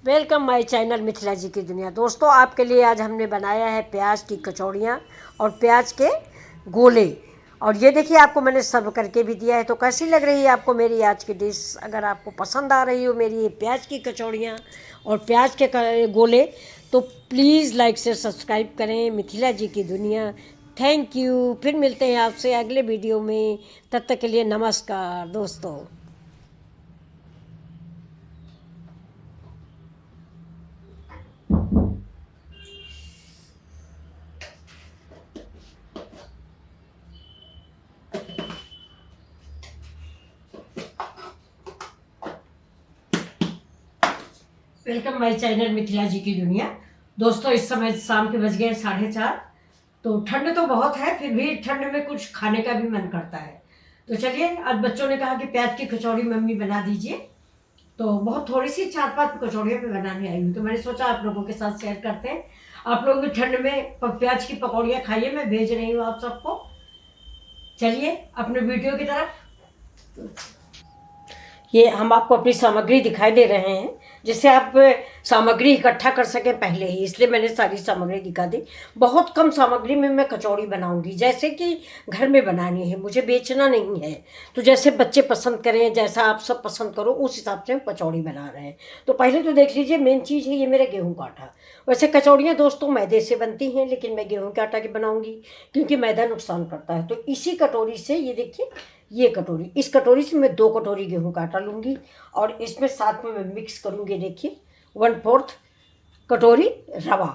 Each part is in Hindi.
वेलकम माय चैनल मिथिला जी की दुनिया। दोस्तों, आपके लिए आज हमने बनाया है प्याज की कचौड़ियाँ और प्याज के गोले। और ये देखिए, आपको मैंने सर्व करके भी दिया है। तो कैसी लग रही है आपको मेरी आज की डिश? अगर आपको पसंद आ रही हो मेरी ये प्याज की कचौड़ियाँ और प्याज के गोले, तो प्लीज़ लाइक से सब्सक्राइब करें मिथिला जी की दुनिया। Thank you. फिर मिलते हैं आपसे अगले वीडियो में। तब तक के लिए नमस्कार दोस्तों। वेलकम माय चैनल मिथिला जी की दुनिया। दोस्तों, इस समय शाम के बज गए 4:30। तो ठंड तो बहुत है, फिर भी ठंड में कुछ खाने का भी मन करता है। तो चलिए, आज बच्चों ने कहा कि प्याज की कचौड़ी मम्मी बना दीजिए। तो बहुत थोड़ी सी 4-5 कचौड़ियाँ मैं बनाने आई हूँ। तो मैंने सोचा आप लोगों के साथ शेयर करते हैं। आप लोग भी ठंड में प्याज की पकौड़ियाँ खाइए, मैं भेज रही हूँ आप सबको। चलिए अपने वीडियो की तरफ। ये हम आपको अपनी सामग्री दिखाई दे रहे हैं, जिससे आप सामग्री इकट्ठा कर सकें पहले ही, इसलिए मैंने सारी सामग्री दिखा दी। बहुत कम सामग्री में मैं कचौड़ी बनाऊंगी, जैसे कि घर में बनानी है, मुझे बेचना नहीं है। तो जैसे बच्चे पसंद करें, जैसा आप सब पसंद करो, उस हिसाब से हम कचौड़ी बना रहे हैं। तो पहले तो देख लीजिए, मेन चीज़ है ये मेरा गेहूँ का आटा। वैसे कचौड़ियाँ दोस्तों मैदे से बनती हैं, लेकिन मैं गेहूँ के आटा की बनाऊंगी, क्योंकि मैदा नुकसान करता है। तो इसी कटोरी से, ये देखिए, ये कटोरी, इस कटोरी से मैं 2 कटोरी गेहूं का आटा लूँगी और इसमें साथ में मैं मिक्स करूँगी। देखिए 1/4 कटोरी रवा,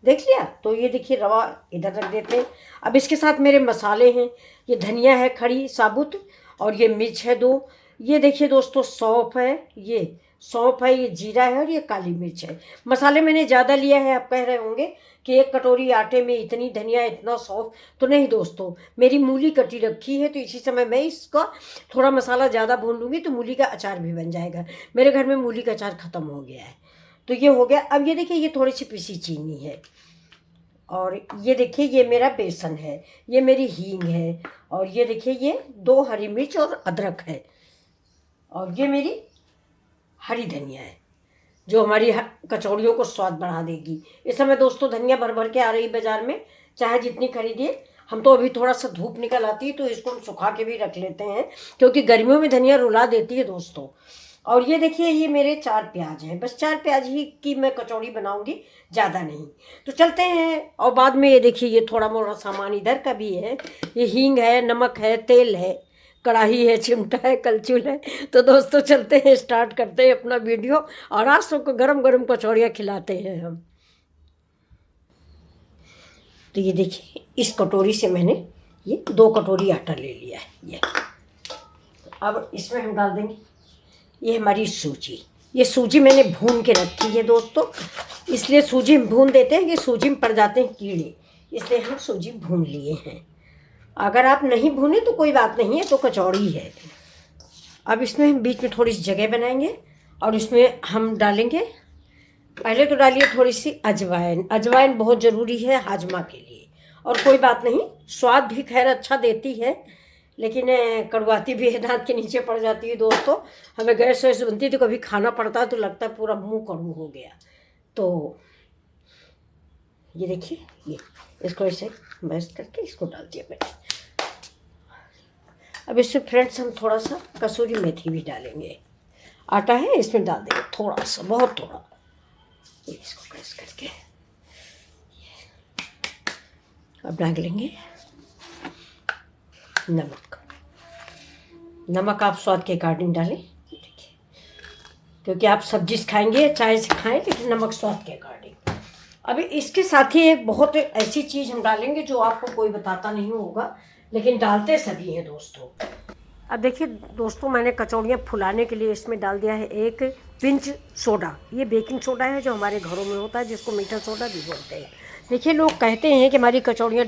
देख लिया। तो ये देखिए, रवा इधर रख देते हैं। अब इसके साथ मेरे मसाले हैं, ये धनिया है खड़ी साबुत, और ये मिर्च है 2। ये देखिए दोस्तों, सौंफ है, ये सौंफ है, ये जीरा है, और ये काली मिर्च है। मसाले मैंने ज़्यादा लिया है। आप कह रहे होंगे कि 1 कटोरी आटे में इतनी धनिया, इतना सौंफ। तो नहीं दोस्तों, मेरी मूली कटी रखी है, तो इसी समय मैं इसका थोड़ा मसाला ज़्यादा भून लूँगी, तो मूली का अचार भी बन जाएगा। मेरे घर में मूली का अचार ख़त्म हो गया है। तो ये हो गया। अब ये देखिए, ये थोड़ी सी पिसी चीनी है, और ये देखिए, ये मेरा बेसन है, ये मेरी हींग है, और ये देखिए, ये 2 हरी मिर्च और अदरक है, और ये मेरी हरी धनिया है, जो हमारी कचौड़ियों को स्वाद बढ़ा देगी। इस समय दोस्तों धनिया भर भर के आ रही बाजार में, चाहे जितनी खरीदिए। हम तो अभी थोड़ा सा धूप निकल आती है, तो इसको हम सुखा के भी रख लेते हैं, क्योंकि गर्मियों में धनिया रुला देती है दोस्तों। और ये देखिए, ये मेरे 4 प्याज हैं, बस 4 प्याज ही की मैं कचौड़ी बनाऊंगी, ज़्यादा नहीं। तो चलते हैं। और बाद में ये देखिए, ये थोड़ा मोड़ा सामान इधर का भी है। ये हींग है, नमक है, तेल है, कढ़ाई है, चिमटा है, कलछुल है। तो दोस्तों चलते हैं, स्टार्ट करते हैं अपना वीडियो, और आज सबको गरम गरम कचौड़ियाँ खिलाते हैं हम। तो ये देखिए, इस कटोरी से मैंने ये 2 कटोरी आटा ले लिया है। ये अब इसमें हम डाल देंगे ये हमारी सूजी। ये सूजी मैंने भून के रखी है दोस्तों, इसलिए सूजी हम भून देते हैं कि सूजी में पड़ जाते हैं कीड़े, इसलिए हम सूजी भून लिए हैं। अगर आप नहीं भूने तो कोई बात नहीं है, तो कचौड़ी है। अब इसमें हम बीच में थोड़ी सी जगह बनाएंगे, और इसमें हम डालेंगे, पहले तो डालिए थोड़ी सी अजवाइन। अजवाइन बहुत ज़रूरी है हाजमा के लिए। और कोई बात नहीं, स्वाद भी खैर अच्छा देती है, लेकिन कड़वाती भी है, दांत के नीचे पड़ जाती है दोस्तों। हमें गैस वैस बनती है, तो कभी खाना पड़ता है तो लगता है पूरा मुंह कड़ू हो गया। तो ये देखिए, ये इसको ऐसे मैश करके इसको डाल दिया मैंने। अब इसमें फ्रेंड्स हम थोड़ा सा कसूरी मेथी भी डालेंगे। आटा है, इसमें डाल देंगे थोड़ा सा, बहुत थोड़ा। इसको प्रेस करके अब डाल लेंगे नमक। नमक आप स्वाद के अकॉर्डिंग डालें, देखिए, क्योंकि आप सब्जी से खाएंगे चाय से खाएं, लेकिन नमक स्वाद के अकॉर्डिंग। अभी इसके साथ ही एक बहुत ऐसी चीज़ हम डालेंगे जो आपको कोई बताता नहीं होगा, लेकिन डालते सभी हैं दोस्तों। अब देखिए दोस्तों, मैंने कचौड़ियाँ फुलाने के लिए इसमें डाल दिया है 1 पिंच सोडा। ये बेकिंग सोडा है, जो हमारे घरों में होता है, जिसको मीठा सोडा भी बोलते हैं। देखिए, लोग कहते हैं कि हमारी कचौड़ियाँ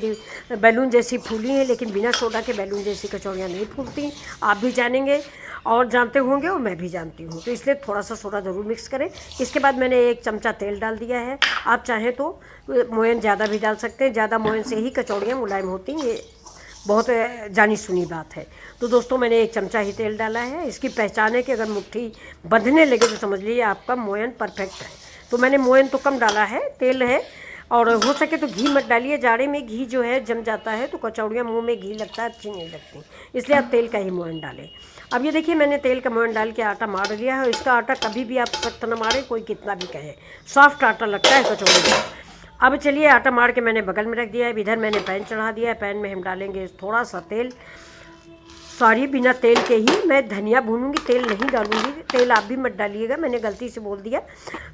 बैलून जैसी फूली हैं, लेकिन बिना सोडा के बैलून जैसी कचौड़ियाँ नहीं फूलती। आप भी जानेंगे और जानते होंगे, और मैं भी जानती हूँ। तो इसलिए थोड़ा सा सोडा ज़रूर मिक्स करें। इसके बाद मैंने 1 चमचा तेल डाल दिया है। आप चाहें तो मोयन ज़्यादा भी डाल सकते हैं, ज़्यादा मोयन से ही कचौड़ियाँ मुलायम होती हैं। ये बहुत जानी सुनी बात है। तो दोस्तों मैंने 1 चमचा ही तेल डाला है। इसकी पहचान है कि अगर मुट्ठी बंधने लगे तो समझ लीजिए आपका मोयन परफेक्ट है। तो मैंने मोयन तो कम डाला है, तेल है। और हो सके तो घी मत डालिए, जाड़े में घी जो है जम जाता है तो कचौड़ियाँ मुंह में घी लगता है, अच्छी नहीं लगती, इसलिए आप तेल का ही मोयन डालें। अब ये देखिए मैंने तेल का मोयन डाल के आटा मार लिया है। इसका आटा कभी भी आप सख्त न मारें, कोई कितना भी कहे, सॉफ्ट आटा लगता है कचौड़ी का। अब चलिए आटा मार के मैंने बगल में रख दिया है। इधर मैंने पैन चढ़ा दिया है। पैन में हम डालेंगे थोड़ा सा तेल, बिना तेल के ही मैं धनिया भूनूंगी, तेल नहीं डालूंगी। तेल आप भी मत डालिएगा, मैंने गलती से बोल दिया।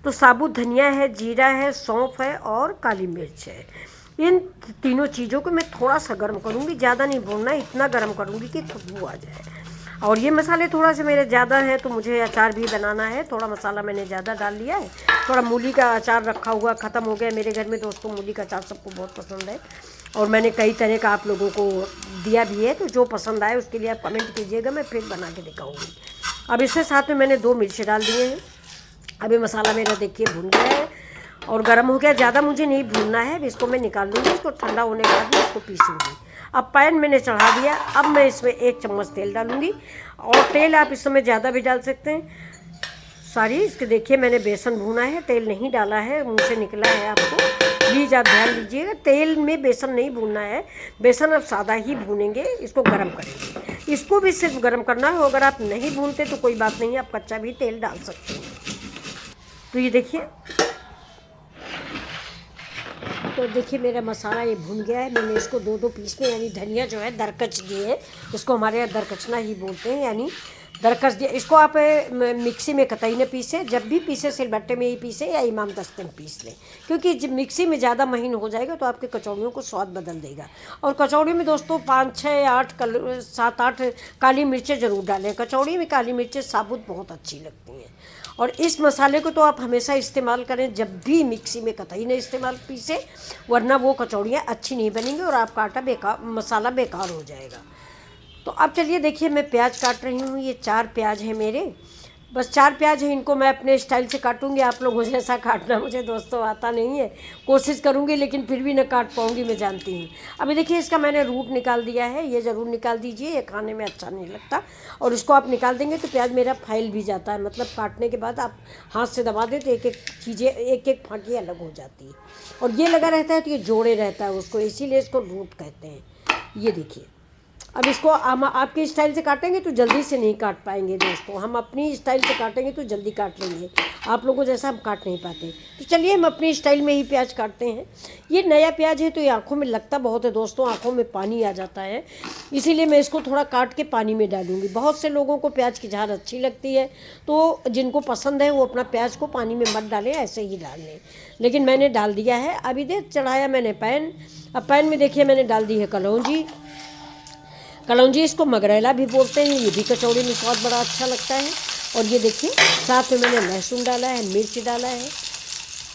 तो साबुत धनिया है, जीरा है, सौंफ है और काली मिर्च है। इन तीनों चीज़ों को मैं थोड़ा सा गर्म करूंगी, ज़्यादा नहीं भूनना, इतना गर्म करूंगी कि खुशबू आ जाए। और ये मसाले थोड़ा से मेरे ज़्यादा हैं तो मुझे अचार भी बनाना है, थोड़ा मसाला मैंने ज़्यादा डाल लिया है। थोड़ा मूली का अचार रखा हुआ ख़त्म हो गया मेरे घर में दोस्तों, मूली का अचार सबको बहुत पसंद है और मैंने कई तरह का आप लोगों को दिया भी है। तो जो पसंद आए उसके लिए आप कमेंट कीजिएगा, मैं फिर बना के दिखाऊंगी। अब इसके साथ में मैंने 2 मिर्च डाल दिए हैं। अभी मसाला मेरा देखिए भून गया है और गर्म हो गया, ज़्यादा मुझे नहीं भूनना है। अब इसको मैं निकाल लूँगी, इसको ठंडा होने के बाद मैं इसको पीसूँगी। अब पैन मैंने चढ़ा दिया। अब मैं इसमें 1 चम्मच तेल डालूँगी और तेल आप इस समय ज़्यादा भी डाल सकते हैं। इसके देखिए मैंने बेसन भूना है, तेल नहीं डाला है, मुँह से निकला है आपको, प्लीज़ आप ध्यान दीजिएगा। तेल में बेसन नहीं भूनना है, बेसन आप सादा ही भूनेंगे, इसको गर्म करेंगे। इसको भी सिर्फ गर्म करना है। अगर आप नहीं भूनते तो कोई बात नहीं, आप कच्चा भी तेल डाल सकते हैं। तो ये देखिए मेरा मसाला ये भुन गया है। मैंने इसको 2-2 पीस में, यानी धनिया जो है दरकच दिए है, इसको हमारे यहाँ दरकचना ही बोलते हैं, यानी दरकच दिया। इसको आप मिक्सी में कतई न पीसे, जब भी पीसे सिलबट्टे में ही पीसे या इमाम दस्ते में पीस लें, क्योंकि जब मिक्सी में ज़्यादा महीन हो जाएगा तो आपके कचौड़ियों को स्वाद बदल देगा। और कचौड़ी में दोस्तों 5, 6, 8, 7, 8 काली मिर्चें ज़रूर डालें। कचौड़ी में काली मिर्चें साबुत बहुत अच्छी लगती हैं। और इस मसाले को तो आप हमेशा इस्तेमाल करें, जब भी मिक्सी में कतई नहीं इस्तेमाल पीसे, वरना वो कचौड़ियाँ अच्छी नहीं बनेंगी और आपका आटा मसाला बेकार हो जाएगा। तो अब चलिए देखिए मैं प्याज काट रही हूँ। ये 4 प्याज हैं मेरे, बस 4 प्याज हैं। इनको मैं अपने स्टाइल से काटूंगी, आप लोगों जैसा काटना मुझे दोस्तों आता नहीं है, कोशिश करूंगी लेकिन फिर भी न काट पाऊंगी, मैं जानती हूँ। अभी देखिए इसका मैंने रूट निकाल दिया है, ये ज़रूर निकाल दीजिए, ये खाने में अच्छा नहीं लगता। और इसको आप निकाल देंगे तो प्याज मेरा फैल भी जाता है, मतलब काटने के बाद आप हाथ से दबा दें तो एक-एक चीज़ें, एक-एक फाँकी अलग हो जाती है। और ये लगा रहता है तो ये जोड़े रहता है उसको, इसीलिए इसको रूट कहते हैं। ये देखिए अब इसको हम आपके स्टाइल से काटेंगे तो जल्दी से नहीं काट पाएंगे दोस्तों, हम अपनी स्टाइल से काटेंगे तो जल्दी काट लेंगे, आप लोगों जैसा हम काट नहीं पाते। तो चलिए हम अपनी स्टाइल में ही प्याज काटते हैं। ये नया प्याज है तो ये आँखों में लगता बहुत है दोस्तों, आँखों में पानी आ जाता है, इसीलिए मैं इसको थोड़ा काट के पानी में डालूँगी। बहुत से लोगों को प्याज की झार अच्छी लगती है, तो जिनको पसंद है वो अपना प्याज को पानी में मत डालें, ऐसे ही डाल लें, लेकिन मैंने डाल दिया है। अभी देख चढ़ाया मैंने पैन। अब पैन में देखिए मैंने डाल दी है कलौंजी। इसको मगरैला भी बोलते हैं, ये भी कचौड़ी में स्वाद बड़ा अच्छा लगता है। और ये देखिए साथ में मैंने लहसुन डाला है, मिर्च डाला है।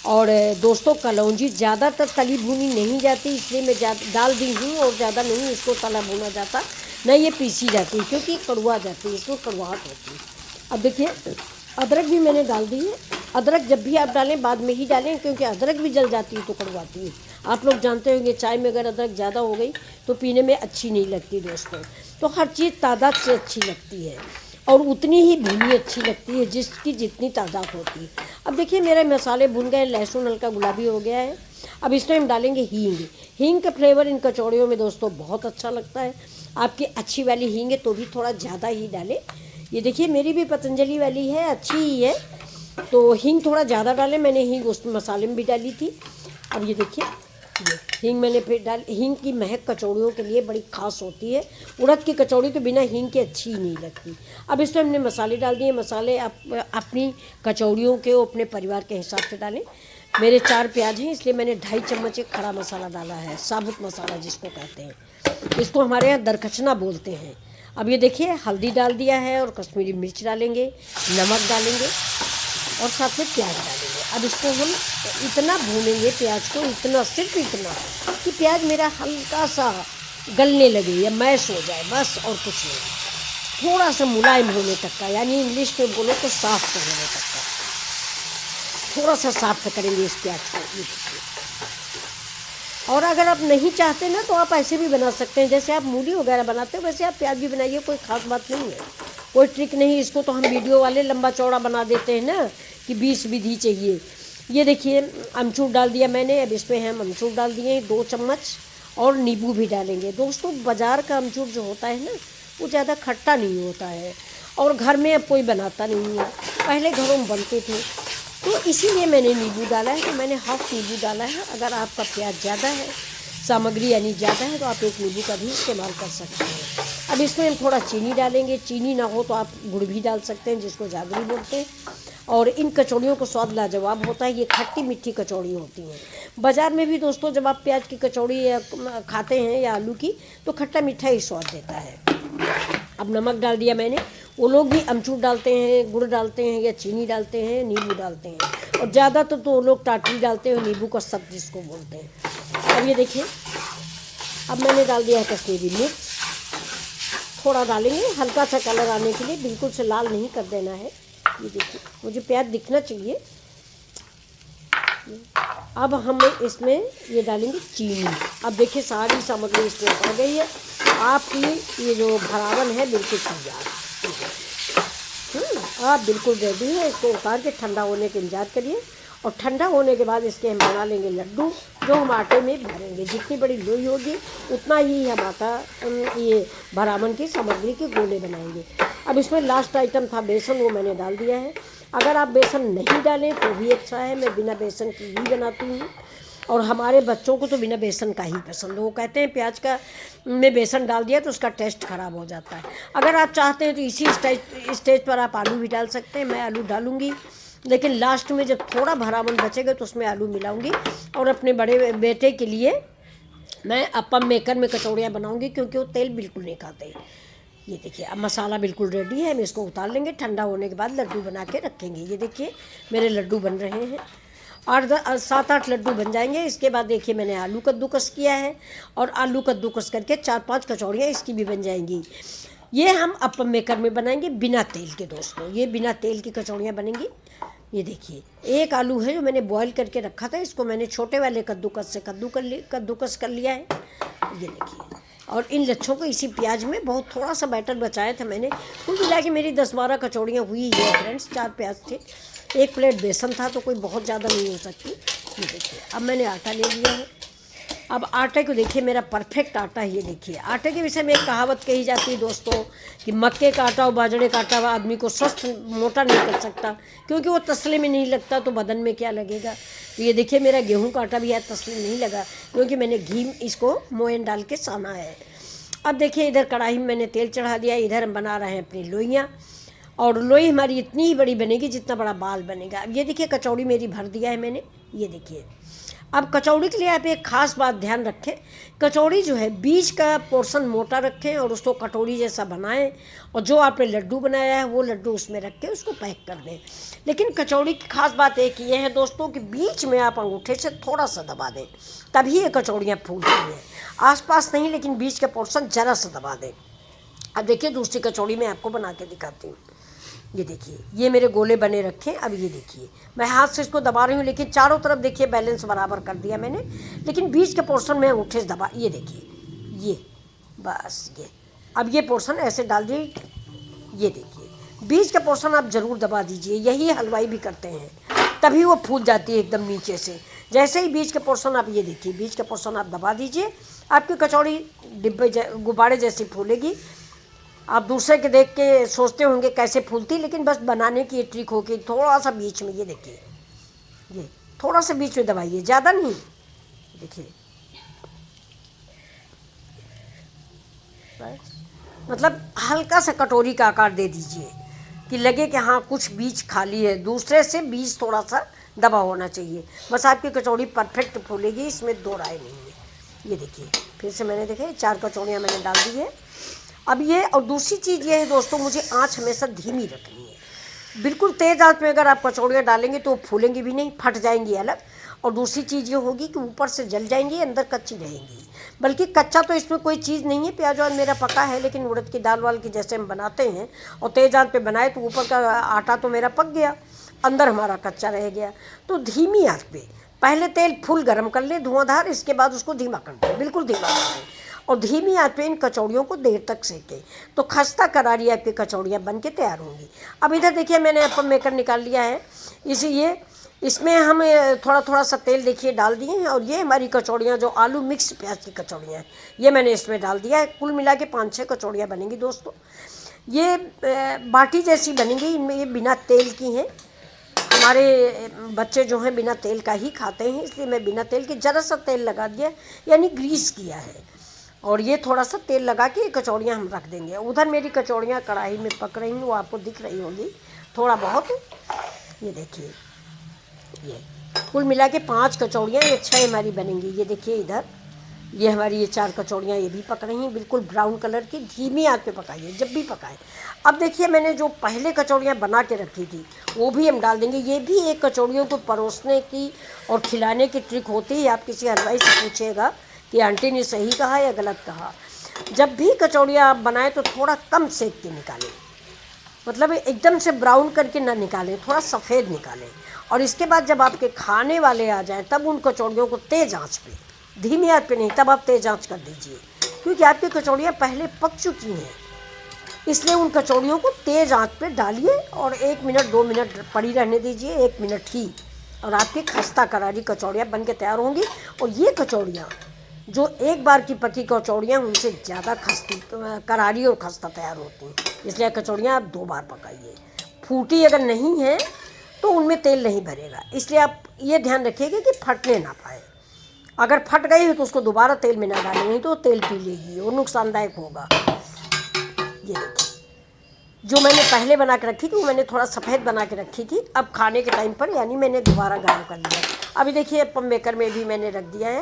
और दोस्तों कलौंजी ज़्यादातर तली भुनी नहीं जाती, इसलिए मैं डाल दी हूँ, और ज़्यादा नहीं इसको तला भुना जाता, न ये पीसी जाती क्योंकि कड़वा जाती है, इसको कड़वाहट होती है। अब देखिए अदरक भी मैंने डाल दी है। अदरक जब भी आप डालें बाद में ही डालें, क्योंकि अदरक भी जल जाती है तो कड़वाती है। आप लोग जानते होंगे चाय में अगर अदरक ज़्यादा हो गई तो पीने में अच्छी नहीं लगती दोस्तों। तो हर चीज़ तादाद से अच्छी लगती है और उतनी ही भुनी अच्छी लगती है जिसकी जितनी तादाद होती है। अब देखिए मेरे मसाले भुन गए, लहसुन हल्का गुलाबी हो गया है। अब इसमें हम डालेंगे हींग। हींग का फ्लेवर इन कचौड़ियों में दोस्तों बहुत अच्छा लगता है। आपकी अच्छी वाली हींग है तो भी थोड़ा ज़्यादा ही डालें। ये देखिए मेरी भी पतंजलि वाली है, अच्छी ही है, तो हींग थोड़ा ज़्यादा डालें। मैंने हींग उस मसाले में भी डाली थी। अब ये देखिए ये हींग मैंने फिर डाल। हींग की महक कचौड़ियों के लिए बड़ी खास होती है, उड़द की कचौड़ी तो बिना हींग के अच्छी ही नहीं लगती। अब इसमें हमने मसाले डाल दिए। मसाले आप अपनी कचौड़ियों के अपने परिवार के हिसाब से डालें। मेरे 4 प्याज हैं इसलिए मैंने 2.5 चम्मच एक खड़ा मसाला डाला है, साबुत मसाला जिसको कहते हैं, इसको हमारे यहाँ दरकचना बोलते हैं। अब ये देखिए हल्दी डाल दिया है और कश्मीरी मिर्च डालेंगे, नमक डालेंगे और साथ में प्याज डालेंगे। अब इसको हम इतना भूनेंगे प्याज को, इतना सिर्फ इतना कि प्याज मेरा हल्का सा गलने लगे या मैश हो जाए, बस और कुछ नहीं। थोड़ा सा मुलायम होने तक का, यानी इंग्लिश में बोलो तो सॉफ्ट होने तक का, थोड़ा सा सॉफ्ट करेंगे इस प्याज को। और अगर आप नहीं चाहते ना तो आप ऐसे भी बना सकते हैं, जैसे आप मूली वगैरह बनाते हो वैसे आप प्याज भी बनाइए, कोई ख़ास बात नहीं है, कोई ट्रिक नहीं। इसको तो हम वीडियो वाले लंबा चौड़ा बना देते हैं ना कि 20 विधि चाहिए। ये देखिए अमचूर डाल दिया मैंने, अब इसमें हम अमचूर डाल दिए 2 चम्मच, और नींबू भी डालेंगे। दोस्तों बाज़ार का अमचूर जो होता है ना वो ज़्यादा खट्टा नहीं होता है, और घर में अब कोई बनाता नहीं है, पहले घरों में बनते थे, तो इसीलिए मैंने नींबू डाला है। तो मैंने हाफ नींबू डाला है। अगर आपका प्याज ज़्यादा है, सामग्री यानी ज़्यादा है, तो आप 1 नींबू का भी इस्तेमाल कर सकते हैं। अब इसमें हम थोड़ा चीनी डालेंगे, चीनी ना हो तो आप गुड़ भी डाल सकते हैं, जिसको जागरी बोलते हैं। और इन कचौड़ियों को स्वाद लाजवाब होता है, ये खट्टी मीठी कचौड़ी होती हैं। बाज़ार में भी दोस्तों जब आप प्याज की कचौड़ी या खाते हैं या आलू की, तो खट्टा मीठा ही स्वाद देता है। अब नमक डाल दिया मैंने। वो लोग भी अमचूर डालते हैं, गुड़ डालते हैं, या चीनी डालते हैं, नींबू डालते हैं, और ज़्यादातर तो वो लोग टाटरी डालते हैं, नींबू का सब जिसको बोलते हैं। अब ये देखिए, अब मैंने डाल दिया है कश्मीरी मिर्च, थोड़ा डालेंगे हल्का सा कलर आने के लिए, बिल्कुल से लाल नहीं कर देना है। ये देखिए मुझे प्याज दिखना चाहिए। अब हम इसमें ये डालेंगे चीनी। अब देखिए सारी सामग्री इसमें पड़ गई है, आपकी ये जो भरावन है बिल्कुल तैयार। आप बिल्कुल रेडी है। इसको उतार के ठंडा होने के इंतजार करिए, और ठंडा होने के बाद इसके हम बना लेंगे लड्डू, जो हम आटे में भरेंगे। जितनी बड़ी लोई होगी उतना ही हम आटा ये भरावन की सामग्री के गोले बनाएंगे। अब इसमें लास्ट आइटम था बेसन, वो मैंने डाल दिया है। अगर आप बेसन नहीं डालें तो भी अच्छा है, मैं बिना बेसन की ही बनाती हूँ, और हमारे बच्चों को तो बिना बेसन का ही पसंद है। वो कहते हैं प्याज का में बेसन डाल दिया तो उसका टेस्ट ख़राब हो जाता है। अगर आप चाहते हैं तो इसी स्टेज पर आप आलू भी डाल सकते हैं, मैं आलू डालूँगी, लेकिन लास्ट में जब थोड़ा भरावन बचेगा तो उसमें आलू मिलाऊंगी। और अपने बड़े बेटे के लिए मैं अपम मेकर में कचौड़ियाँ बनाऊंगी, क्योंकि वो तेल बिल्कुल नहीं खाते। ये देखिए अब मसाला बिल्कुल रेडी है, हम इसको उतार लेंगे। ठंडा होने के बाद लड्डू बना के रखेंगे। ये देखिए मेरे लड्डू बन रहे हैं, 7-8 लड्डू बन जाएंगे। इसके बाद देखिए मैंने आलू कद्दूकस किया है, और आलू कद्दूकस करके 4-5 कचौड़ियाँ इसकी भी बन जाएंगी। ये हम अपम मेकर में बनाएंगे बिना तेल के। दोस्तों ये बिना तेल की कचौड़ियाँ बनेंगी। ये देखिए एक आलू है जो मैंने बॉईल करके रखा था, इसको मैंने छोटे वाले कद्दूकस से कद्दूकस कर लिया है। ये देखिए, और इन लच्छों को इसी प्याज में बहुत थोड़ा सा बैटर बचाया था मैंने। कुल मिला के मेरी 10-12 कचौड़ियाँ हुई है फ्रेंड्स। 4 प्याज थे, 1 प्लेट बेसन था, तो कोई बहुत ज़्यादा नहीं हो सकती। ये देखिए अब मैंने आटा ले लिया है। अब आटे को देखिए मेरा परफेक्ट आटा है। ये देखिए आटे के विषय में एक कहावत कही जाती है दोस्तों कि मक्के का आटा और बाजरे का आटा आदमी को स्वस्थ मोटा नहीं कर सकता, क्योंकि वो तसले में नहीं लगता तो बदन में क्या लगेगा। तो ये देखिए मेरा गेहूं का आटा भी है, तसले नहीं लगा, क्योंकि मैंने घी इसको मोयन डाल के साना है। अब देखिए इधर कढ़ाई में मैंने तेल चढ़ा दिया, इधर हम बना रहे हैं अपनी लोइयाँ, और लोई हमारी इतनी ही बड़ी बनेगी जितना बड़ा बाल बनेगा। अब ये देखिए कचौड़ी मेरी भर दिया है मैंने। ये देखिए अब कचौड़ी के लिए आप एक ख़ास बात ध्यान रखें, कचौड़ी जो है बीच का पोर्शन मोटा रखें और उसको कटोरी जैसा बनाएं, और जो आपने लड्डू बनाया है वो लड्डू उसमें रख के उसको पैक कर दें। लेकिन कचौड़ी की खास बात एक ये है दोस्तों कि बीच में आप अंगूठे से थोड़ा सा दबा दें, तभी ये कचौड़ियाँ फूलती हैं। आसपास नहीं, लेकिन बीच का पोर्शन ज़रा सा दबा दें। अब देखिए दूसरी कचौड़ी मैं आपको बना के दिखाती हूँ। ये देखिए ये मेरे गोले बने रखे। अब ये देखिए मैं हाथ से इसको दबा रही हूँ, लेकिन चारों तरफ देखिए बैलेंस बराबर कर दिया मैंने, लेकिन बीच के पोर्शन में अंगूठे से दबा। ये देखिए ये बस ये, अब ये पोर्शन ऐसे डाल दिए। ये देखिए बीच का पोर्शन आप ज़रूर दबा दीजिए, यही हलवाई भी करते हैं, तभी वो फूल जाती है एकदम नीचे से। जैसे ही बीच के पोर्शन आप ये देखिए बीच का पोर्शन आप दबा दीजिए, आपकी कचौड़ी डिब्बे गुब्बारे जैसी फूलेगी। आप दूसरे के देख के सोचते होंगे कैसे फूलती, लेकिन बस बनाने की ये ट्रिक होगी। थोड़ा सा बीच में, ये देखिए ये थोड़ा सा बीच में दबाइए, ज़्यादा नहीं। देखिए मतलब हल्का सा कटोरी का आकार दे दीजिए कि लगे कि हाँ कुछ बीज खाली है, दूसरे से बीज थोड़ा सा दबा होना चाहिए। बस आपकी कचौड़ी परफेक्ट फूलेगी, इसमें दो राय नहीं है। ये देखिए फिर से मैंने देखे 4 कचौड़ियाँ मैंने डाल दी है। अब ये, और दूसरी चीज़ ये है दोस्तों, मुझे आंच हमेशा धीमी रखनी है। बिल्कुल तेज़ आंच में अगर आप कचौड़ियाँ डालेंगे तो फूलेंगी भी नहीं, फट जाएंगी अलग। और दूसरी चीज़ ये होगी कि ऊपर से जल जाएंगी, अंदर कच्ची रहेंगी। बल्कि कच्चा तो इसमें कोई चीज़ नहीं है, प्याज और मेरा पका है, लेकिन उड़द की दाल वाल की जैसे हम बनाते हैं और तेज़ आंच पे बनाए तो ऊपर का आटा तो मेरा पक गया, अंदर हमारा कच्चा रह गया। तो धीमी आंच पे पहले तेल फुल गर्म कर लें धुआंधार, इसके बाद उसको धीमा कर दें, बिल्कुल धीमा कर दें और धीमी आंच पे इन कचौड़ियों को देर तक सेकें, तो खस्ता करारी आपकी कचौड़ियाँ बन के तैयार होंगी। अब इधर देखिए मैंने अप्पम मेकर निकाल लिया है, इसमें हम थोड़ा थोड़ा सा तेल देखिए डाल दिए हैं और ये हमारी कचौड़ियाँ जो आलू मिक्स प्याज की कचौड़ियाँ हैं ये मैंने इसमें डाल दिया है। कुल मिला के 5-6 कचौड़ियाँ बनेंगी दोस्तों। ये बाटी जैसी बनेंगी, इनमें ये बिना तेल की हैं। हमारे बच्चे जो हैं बिना तेल का ही खाते हैं, इसलिए मैं बिना तेल के ज़रा सा तेल लगा दिया, यानी ग्रीस किया है। और ये थोड़ा सा तेल लगा के कचौड़ियाँ हम रख देंगे। उधर मेरी कचौड़ियाँ कढ़ाई में पक रही हैं, वो आपको दिख रही होंगी थोड़ा बहुत। ये देखिए, ये कुल मिला के 5 कचौड़ियाँ, ये 6 हमारी बनेंगी। ये देखिए इधर ये हमारी ये 4 कचौड़ियाँ ये भी पक रही हैं, बिल्कुल ब्राउन कलर की। धीमी आंच पे पकाइए जब भी पकाएं। अब देखिए मैंने जो पहले कचौड़ियाँ बना के रखी थी वो भी हम डाल देंगे। ये भी एक कचौड़ियों को परोसने की और खिलाने की ट्रिक होती है। आप किसी हलवाई से पूछिएगा कि आंटी ने सही कहा या गलत कहा। जब भी कचौड़ियाँ आप बनाएं तो थोड़ा कम सेक के निकालें, मतलब एकदम से ब्राउन करके ना निकालें, थोड़ा सफ़ेद निकालें। और इसके बाद जब आपके खाने वाले आ जाएं तब उन कचौड़ियों को तेज़ आंच पे, धीमी आंच पे नहीं, तब आप तेज़ आंच कर दीजिए, क्योंकि आपकी कचौड़ियाँ पहले पक चुकी हैं। इसलिए उन कचौड़ियों को तेज़ आंच पे डालिए और 1 मिनट 2 मिनट पड़ी रहने दीजिए, 1 मिनट ही, और आपकी खस्ता करारी कचौड़ियाँ बन के तैयार होंगी। और ये कचौड़ियाँ जो एक बार की पकी कचौड़ियाँ उनसे ज़्यादा खस्ती करारी और खस्ता तैयार होती हैं, इसलिए कचौड़ियाँ आप 2 बार पकाइए। फूटी अगर नहीं है तो उनमें तेल नहीं भरेगा, इसलिए आप ये ध्यान रखिएगा कि फटने ना पाए। अगर फट गई हो तो उसको दोबारा तेल में ना डालें, नहीं तो तेल पी लेगी और नुकसानदायक होगा। ये देखिए जो मैंने पहले बना के रखी थी वो मैंने थोड़ा सफ़ेद बना के रखी थी, अब खाने के टाइम पर यानी मैंने दोबारा गर्म कर लिया। अभी देखिए अप्पम मेकर में भी मैंने रख दिया है।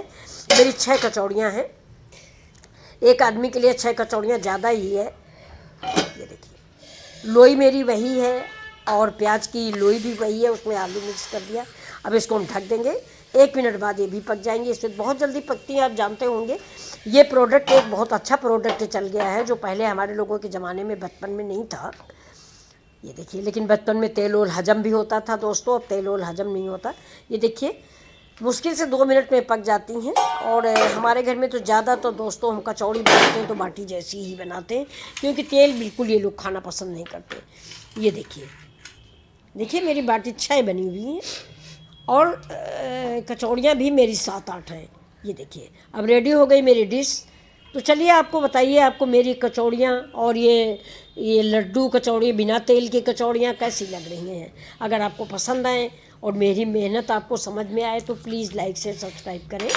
मेरी 6 कचौड़ियाँ हैं, एक आदमी के लिए 6 कचौड़ियाँ ज़्यादा ही है। ये देखिए लोई मेरी वही है और प्याज की लोई भी वही है, उसमें आलू मिक्स कर दिया। अब इसको हम ढक देंगे, 1 मिनट बाद ये भी पक जाएंगी। इसमें बहुत जल्दी पकती हैं, आप जानते होंगे। ये प्रोडक्ट एक बहुत अच्छा प्रोडक्ट चल गया है, जो पहले हमारे लोगों के ज़माने में बचपन में नहीं था। ये देखिए, लेकिन बचपन में तेल और हजम भी होता था दोस्तों, अब तेल और हजम नहीं होता। ये देखिए मुश्किल से 2 मिनट में पक जाती हैं। और हमारे घर में तो ज़्यादा तो दोस्तों हम कचौड़ी बनाते हैं तो बाटी जैसी ही बनाते हैं, क्योंकि तेल बिल्कुल ये लोग खाना पसंद नहीं करते। ये देखिए मेरी बाटी 6 बनी हुई हैं और कचौड़ियाँ भी मेरी 7-8 हैं। ये देखिए अब रेडी हो गई मेरी डिश। तो चलिए आपको बताइए, आपको मेरी कचौड़ियाँ और ये लड्डू कचौड़ी बिना तेल की कचौड़ियाँ कैसी लग रही हैं। अगर आपको पसंद आए और मेरी मेहनत आपको समझ में आए तो प्लीज़ लाइक से सब्सक्राइब करें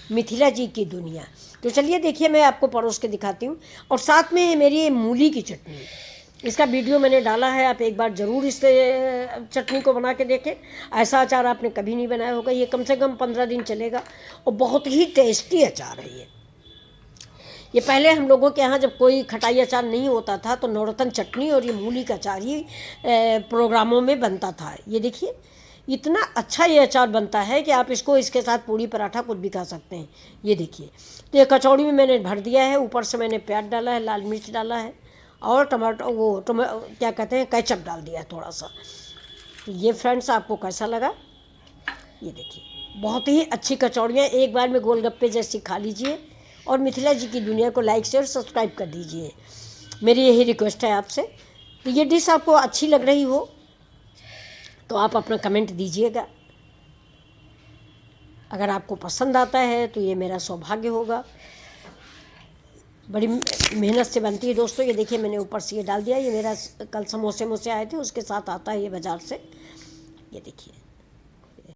मिथिला जी की दुनिया। तो चलिए देखिए मैं आपको परोस के दिखाती हूँ। और साथ में मेरी मूली की चटनी, इसका वीडियो मैंने डाला है, आप एक बार ज़रूर इस चटनी को बना के देखें। ऐसा अचार आपने कभी नहीं बनाया होगा। ये कम से कम 15 दिन चलेगा और बहुत ही टेस्टी अचार है ये पहले हम लोगों के यहाँ जब कोई खटाई अचार नहीं होता था तो नवरत्न चटनी और ये मूली का अचार ही प्रोग्रामों में बनता था। ये देखिए इतना अच्छा ये अचार बनता है कि आप इसको इसके साथ पूड़ी पराठा कुछ भी खा सकते हैं। ये देखिए तो ये कचौड़ी में मैंने भर दिया है, ऊपर से मैंने प्याज डाला है, लाल मिर्च डाला है और टमाटो क्या कहते हैं केचप डाल दिया है थोड़ा सा। तो ये फ्रेंड्स आपको कैसा लगा? ये देखिए बहुत ही अच्छी कचौड़ियाँ, एक बार में गोलगप्पे जैसी खा लीजिए और मिथिला जी की दुनिया को लाइक शेयर सब्सक्राइब कर दीजिए, मेरी यही रिक्वेस्ट है आपसे। तो ये डिश आपको अच्छी लग रही हो तो आप अपना कमेंट दीजिएगा। अगर आपको पसंद आता है तो ये मेरा सौभाग्य होगा। बड़ी मेहनत से बनती है दोस्तों। ये देखिए मैंने ऊपर से ये डाल दिया, ये मेरा कल समोसे आए थे उसके साथ आता है ये बाज़ार से। ये देखिए